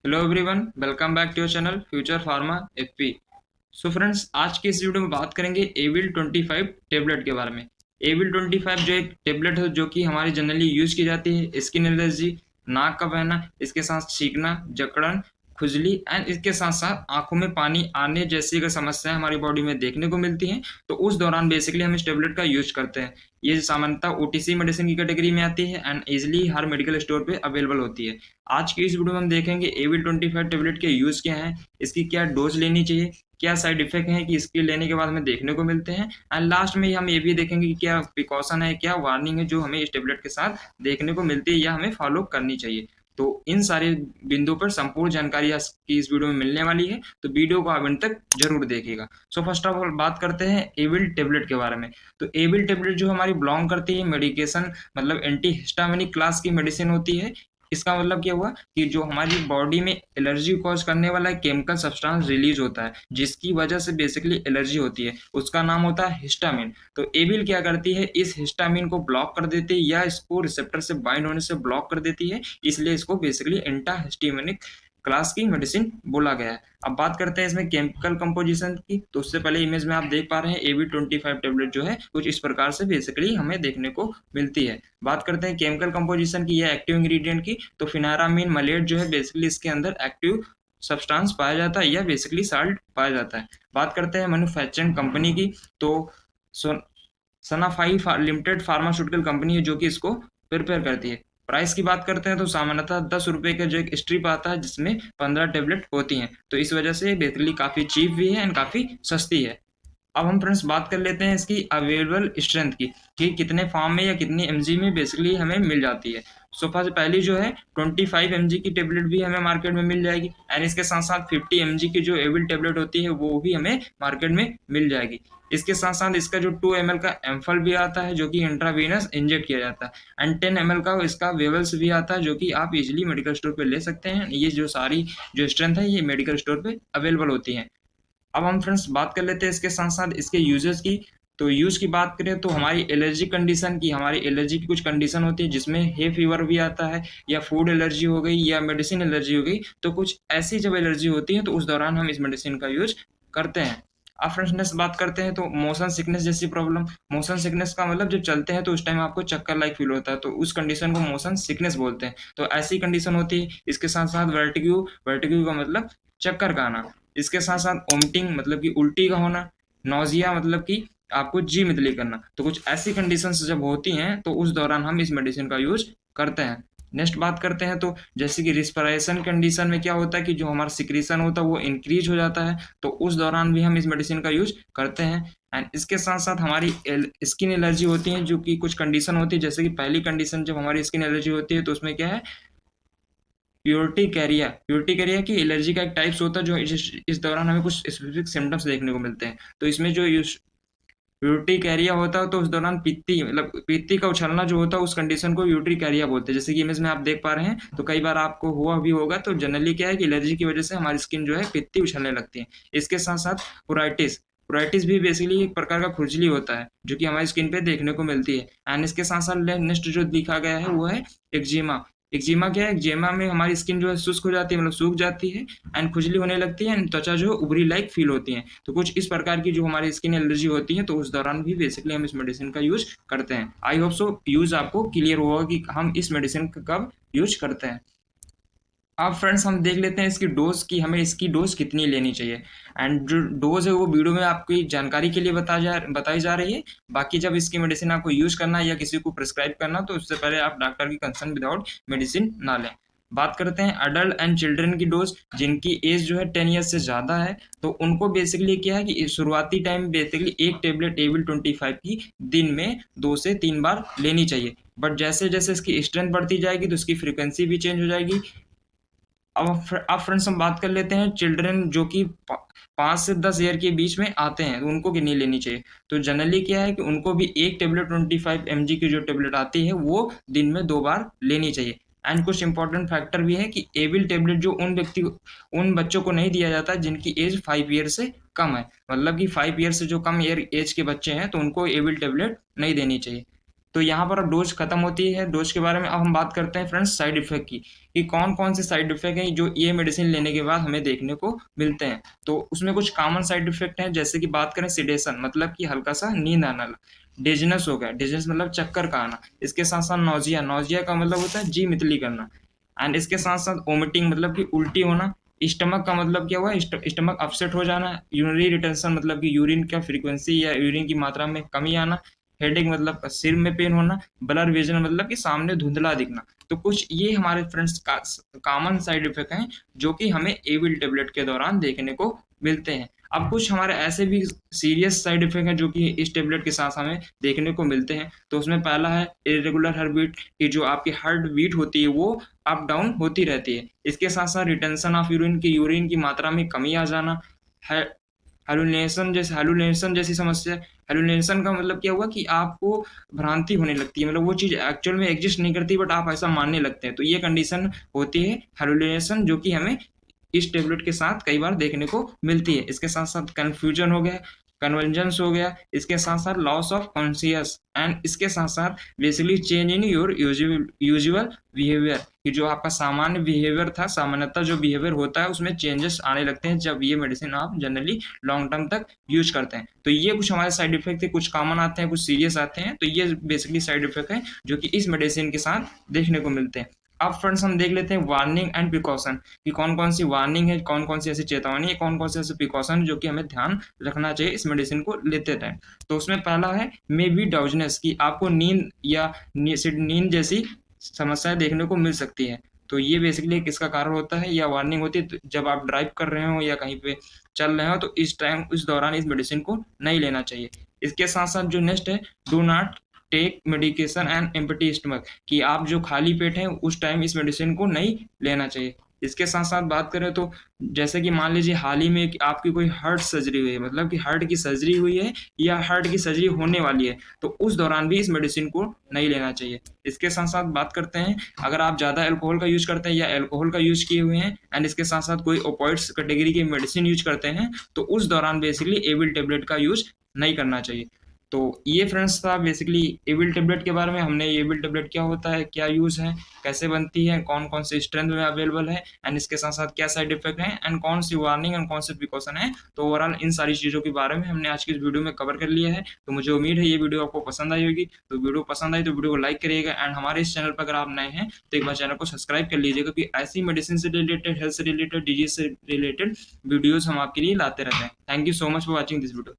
Hello everyone, welcome back to your channel future pharma FP. So friends, आज के इस video में बात करेंगे एविल 25 टेबलेट के बारे में। एविल 25 जो एक टेबलेट है जो कि हमारी जनरली यूज की जाती है स्किन एलर्जी, नाक का बहना, इसके साथ छींकना, जकड़न, खुजली एंड इसके साथ साथ आंखों में पानी आने जैसी अगर समस्याएं हमारी बॉडी में देखने को मिलती हैं तो उस दौरान बेसिकली हम इस टेबलेट का यूज करते हैं। ये सामान्यतः ओटीसी मेडिसिन की कैटेगरी में आती है and easily her medical store पे अवेलेबल होती है। आज की इस वीडियो में हम देखेंगे एविल 25 टेबलेट के यूज क्या हैं, इसकी क्या डोज लेनी चाहिए, क्या साइड इफेक्ट हैं कि इसके लेने के बाद हमें देखने को मिलते हैं, एंड लास्ट में हम ये भी देखेंगे कि क्या प्रिकॉशन है, क्या वार्निंग है जो हमें इस टेबलेट के साथ देखने को मिलती है या हमें फॉलो करनी चाहिए। तो इन सारे बिंदुओं पर संपूर्ण जानकारी आज की इस वीडियो में मिलने वाली है, तो वीडियो को आप अंत तक जरूर देखिएगा। सो फर्स्ट ऑफ ऑल बात करते हैं एविल टेबलेट के बारे में। तो एविल टेबलेट जो हमारी बिलोंग करती है मेडिकेशन मतलब एंटी हिस्टामिनिक क्लास की मेडिसिन होती है। इसका मतलब क्या हुआ कि जो हमारी बॉडी में एलर्जी कॉज करने वाला केमिकल सब्सटेंस रिलीज होता है जिसकी वजह से बेसिकली एलर्जी होती है, उसका नाम होता है हिस्टामिन। तो एविल क्या करती है, इस हिस्टामिन को ब्लॉक कर देती है या इसको रिसेप्टर से बाइंड होने से ब्लॉक कर देती है, इसलिए इसको बेसिकली एंटा हिस्टामिनिक क्लास की मेडिसिन बोला गया है। अब बात करते हैं इसमें केमिकल कंपोजिशन की। तो उससे पहले इमेज में आप देख पा रहे हैं एवी 25 टेबलेट जो है कुछ इस प्रकार से बेसिकली हमें देखने को मिलती है। बात करते हैं केमिकल कंपोजिशन की या एक्टिव इंग्रेडिएंट की। तो फिनारामीन मलेट जो है बेसिकली इसके अंदर एक्टिव सब्सटेंस पाया जाता है या बेसिकली साल्ट पाया जाता है। बात करते हैं मैन्युफैक्चरिंग कंपनी की। तो सनाफाई लिमिटेड फार्मास्यूटिकल कंपनी है जो कि इसको प्रिपेयर करती है। प्राइस की बात करते हैं तो सामान्यतः 10 रुपये का जो एक स्ट्रिप आता है जिसमें 15 टेबलेट होती हैं, तो इस वजह से बेसिकली काफ़ी चीप भी है एंड काफ़ी सस्ती है। अब हम फ्रेंड्स बात कर लेते हैं इसकी अवेलेबल स्ट्रेंथ की कि कितने फॉर्म में या कितनी एमजी में बेसिकली हमें मिल जाती है। सो फर्स्ट पहली जो है 25 एमजी की टेबलेट भी हमें मार्केट में मिल जाएगी एंड इसके साथ साथ 50 एमजी की जो एविल टेबलेट होती है वो भी हमें मार्केट में मिल जाएगी। इसके साथ साथ इसका जो 2 ml का एम्फल भी आता है जो कि इंट्रावेनस इंजेक्ट किया जाता है एंड 10 ml का इसका वेवल्स भी आता है जो कि आप इजीली मेडिकल स्टोर पे ले सकते हैं। ये जो सारी जो स्ट्रेंथ है ये मेडिकल स्टोर पे अवेलेबल होती है। अब हम फ्रेंड्स बात कर लेते हैं इसके साथ साथ इसके यूजेस की। तो यूज की बात करें तो हमारी एलर्जी कंडीशन की, हमारी एलर्जी की कुछ कंडीशन होती है जिसमें हे फीवर भी आता है या फूड एलर्जी हो गई या मेडिसिन एलर्जी हो गई। तो कुछ ऐसी जब एलर्जी होती है तो उस दौरान हम इस मेडिसिन का यूज करते हैं। अब फ्रेंड्स नेक्स्ट बात करते हैं तो मोशन सिकनेस जैसी प्रॉब्लम। मोशन सिकनेस का मतलब जब चलते हैं तो उस टाइम आपको चक्कर लाइक फील होता है, तो उस कंडीशन को मोशन सिकनेस बोलते हैं। तो ऐसी कंडीशन होती है। इसके साथ साथ वर्टिगो, वर्टिगो का मतलब चक्कर का आना। इसके साथ साथ ओमिटिंग मतलब कि उल्टी का होना। नौजिया मतलब कि आपको जी मितली करना। तो कुछ ऐसी कंडीशंस जब होती हैं तो उस दौरान हम इस मेडिसिन का यूज करते हैं। नेक्स्ट बात करते हैं तो जैसे कि रिस्पिरेशन कंडीशन में क्या होता है कि जो हमारा सिक्रीशन होता है वो इंक्रीज हो जाता है, तो उस दौरान भी हम इस मेडिसिन का यूज करते हैं। एंड इसके साथ साथ हमारी स्किन एलर्जी होती है जो कि कुछ कंडीशन होती है। जैसे कि पहली कंडीशन जब हमारी स्किन एलर्जी होती है तो उसमें क्या है, प्योरिटी कैरिया की एलर्जी का एक टाइप्स होता है जो इस दौरान हमें कुछ स्पेसिफिक सिम्टम्स देखने को मिलते हैं। तो इसमें जो प्योरिटी कैरिया होता है तो उस दौरान पित्ती मतलब पित्ती का उछलना जो होता है उस कंडीशन को प्योरिटी कैरिया बोलते हैं। जैसे कि इमेज में आप देख पा रहे हैं तो कई बार आपको हुआ भी होगा। तो जनरली क्या है कि एलर्जी की वजह से हमारी स्किन जो है पित्ती उछलने लगती है। इसके साथ साथ पुराइटिस, पुराइटिस भी बेसिकली एक प्रकार का खुजली होता है जो कि हमारी स्किन पे देखने को मिलती है। एंड इसके साथ साथ नेक्स्ट जो दिखा गया है वो है एक्जिमा। एक्जिमा क्या है, एक्जिमा में हमारी स्किन जो है शुष्क हो जाती है मतलब सूख जाती है एंड खुजली होने लगती है एंड त्वचा जो उभरी लाइक फील होती है। तो कुछ इस प्रकार की जो हमारी स्किन एलर्जी होती है तो उस दौरान भी बेसिकली हम इस मेडिसिन का यूज करते हैं। आई होप सो यूज आपको क्लियर होगा कि हम इस मेडिसिन का कब यूज करते हैं। अब फ्रेंड्स हम देख लेते हैं इसकी डोज की, हमें इसकी डोज कितनी लेनी चाहिए। एंड जो डोज है वो वीडियो में आपकी जानकारी के लिए बताई जा रही है। बाकी जब इसकी मेडिसिन आपको यूज करना है या किसी को प्रिस्क्राइब करना तो उससे पहले आप डॉक्टर की कंसर्न विदाउट मेडिसिन ना लें। बात करते हैं अडल्ट एंड चिल्ड्रन की डोज। जिनकी एज जो है 10 ईयर्स से ज़्यादा है तो उनको बेसिकली क्या है कि शुरुआती टाइम बेसिकली एक टेबलेट एविल 25 की दिन में 2 से 3 बार लेनी चाहिए। बट जैसे जैसे इसकी स्ट्रेंथ बढ़ती जाएगी तो उसकी फ्रिक्वेंसी भी चेंज हो जाएगी। अब फ्रेंड्स हम बात कर लेते हैं चिल्ड्रन जो कि 5 से 10 ईयर के बीच में आते हैं तो उनको कितनी लेनी चाहिए। तो जनरली क्या है कि उनको भी एक टेबलेट 25 mg की जो टेबलेट आती है वो दिन में 2 बार लेनी चाहिए। एंड कुछ इंपॉर्टेंट फैक्टर भी है कि एविल टेबलेट जो उन बच्चों को नहीं दिया जाता जिनकी एज 5 ईयर से कम है। मतलब कि 5 ईयर से जो कम एज के बच्चे हैं तो उनको एविल टेबलेट नहीं देनी चाहिए। तो यहाँ पर अब डोज खत्म होती है। डोज के बारे में अब हम बात करते हैं फ्रेंड्स साइड इफेक्ट की, कि कौन कौन से साइड इफेक्ट हैं जो ये मेडिसिन लेने के बाद हमें देखने को मिलते हैं। तो उसमें कुछ कॉमन साइड इफेक्ट हैं, जैसे कि बात करें सिडेशन, मतलब कि हल्का सा नींद आना, डिजनेस हो गया, डिजनेस मतलब चक्कर का आना, इसके साथ साथ नौजिया, नौजिया का मतलब होता है जी मितली करना, एंड इसके साथ साथ वोमिटिंग मतलब कि उल्टी होना, स्टमक का मतलब क्या हुआ, स्टमक अपसेट हो जाना, यूरिनरी रिटेंशन मतलब कि यूरिन का फ्रीक्वेंसी या यूरिन की मात्रा में कमी आना, हेडेक मतलब सिर में पेन होना, ब्लर विजन मतलब कि सामने धुंधला दिखना। तो कुछ ये हमारे फ्रेंड्स कॉमन साइड इफेक्ट हैं जो कि हमें एविल टेबलेट के दौरान देखने को मिलते हैं। अब कुछ हमारे ऐसे भी सीरियस साइड इफेक्ट हैं जो कि इस टेबलेट के साथ हमें देखने को मिलते हैं। तो उसमें पहला है इरेगुलर हार्ट बीट, कि जो आपकी हार्ट बीट होती है वो अप डाउन होती रहती है। इसके साथ साथ रिटेंशन ऑफ यूरिन, की यूरिन की मात्रा में कमी आ जाना है। हेलुनेशन जैसी समस्या। हेलुनेशन का मतलब क्या हुआ कि आपको भ्रांति होने लगती है, मतलब वो चीज़ एक्चुअल में एग्जिस्ट नहीं करती बट आप ऐसा मानने लगते हैं। तो ये कंडीशन होती है हेलुनेशन, जो कि हमें इस टेबलेट के साथ कई बार देखने को मिलती है। इसके साथ साथ कन्फ्यूजन हो गया, कन्वर्जेंस हो गया, इसके साथ साथ लॉस ऑफ कॉन्शियस, एंड इसके साथ साथ basically change in your usual behaviour, कि जो आपका सामान्य बिहेवियर था, सामान्यतः जो बिहेवियर होता है उसमें चेंजेस आने लगते हैं जब ये मेडिसिन आप जनरली लॉन्ग टर्म तक यूज करते हैं। तो ये कुछ हमारे साइड इफेक्ट थे, कुछ कॉमन आते हैं, कुछ सीरियस आते हैं। तो ये बेसिकली साइड इफेक्ट है जो कि इस मेडिसिन के साथ देखने को मिलते हैं। अब फ्रेंड्स हम देख लेते हैं वार्निंग एंड प्रिकॉशन, कि कौन कौन सी वार्निंग है, कौन कौन सी ऐसी चेतावनी है, कौन कौन से ऐसे प्रिकॉशन जो कि हमें ध्यान रखना चाहिए इस मेडिसिन को लेते टाइम। तो उसमें पहला है मे बी डाउजनेस, कि आपको नींद या नींद जैसी समस्याएं देखने को मिल सकती है। तो ये बेसिकली किसका कारण होता है या वार्निंग होती है, तो जब आप ड्राइव कर रहे हो या कहीं पे चल रहे हो तो इस टाइम इस दौरान इस मेडिसिन को नहीं लेना चाहिए। इसके साथ साथ जो नेक्स्ट है, do not take medication and empty stomach, कि आप जो खाली पेट है उस टाइम इस मेडिसिन को नहीं लेना चाहिए। इसके साथ साथ बात करें तो जैसे कि मान लीजिए हाल ही में कि आपकी कोई हार्ट सर्जरी हुई है, मतलब कि हार्ट की सर्जरी हुई है या हार्ट की सर्जरी होने वाली है, तो उस दौरान भी इस मेडिसिन को नहीं लेना चाहिए। इसके साथ साथ बात करते हैं, अगर आप ज़्यादा अल्कोहल का यूज करते हैं या अल्कोहल का यूज किए हुए हैं एंड इसके साथ साथ कोई ओपियोइड्स कैटेगरी की मेडिसिन यूज करते हैं, तो उस दौरान बेसिकली एविल टेबलेट का यूज नहीं करना चाहिए। तो ये फ्रेंड्स था बेसिकली एविल टेबलेट के बारे में। हमने एविल टेबलेट क्या होता है, क्या यूज़ है, कैसे बनती है, कौन कौन से स्ट्रेंथ में अवेलेबल है, एंड इसके साथ साथ क्या साइड इफेक्ट है, एंड कौन सी वार्निंग एंड कौन से प्रिकॉशन है। तो ओवरऑल इन सारी चीज़ों के बारे में हमने आज की इस वीडियो में कवर कर लिया है। तो मुझे उम्मीद है ये वीडियो आपको पसंद आई होगी। तो वीडियो पसंद आई तो वीडियो को लाइक करिएगा, एंड हमारे इस चैनल पर अगर आप नए हैं तो एक बार चैनल को सब्सक्राइब कर लीजिएगा, क्योंकि ऐसी मेडिसिन से रिलेटेड, हेल्थ से रिलेटेड, डिजीज से रिलेटेड वीडियोज़ हम आपके लिए लाते रहते हैं। Thank you so much for watching this video.